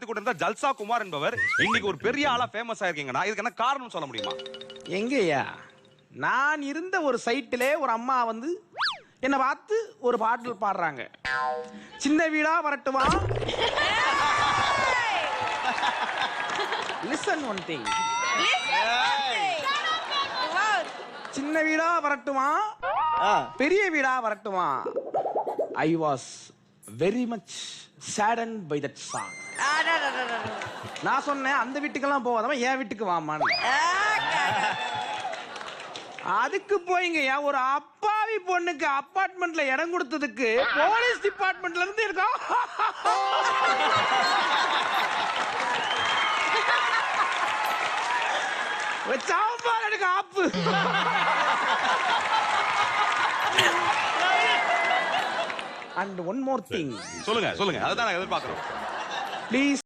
கொண்டிருந்த ஜல்சா குமார் என்பவர் இன்னைக்கு ஒரு பெரிய ஆளா ஃபேமஸ் ஆயிருக்கீங்கண்ணா. இதுக்கு என்ன காரணம் சொல்ல முடியுமா? எங்கய்யா, நான் இருந்த ஒரு சைட்டிலே ஒரு அம்மா வந்து என்னை பார்த்து ஒரு பாடல் பாடுறாங்க. சின்ன வீடா வரட்டுமா? Listen one thing. சின்ன வீடா வரட்டுமா, பெரிய வீடா வரட்டுமா? I was very much saddened by that song. நான் சொன்னேன் அந்த வீட்டுக்கெல்லாம் போகாதமா என் வீட்டுக்கு வாமான்னு. அதுக்கு போய்ங்கய்யா ஒரு அப்பாவி பொண்ணுக்கு அபார்ட்மெண்ட்ல இடம் கொடுத்ததுக்கு போலீஸ் டிபார்ட்மெண்ட்ல இருந்து இருக்கோம். சாம்பார் எனக்கு ஆப்பு. And one more thing. சொல்லுங்க சொல்லுங்க, அதுதான் நான் எதிர்பார்க்கிறோம். Please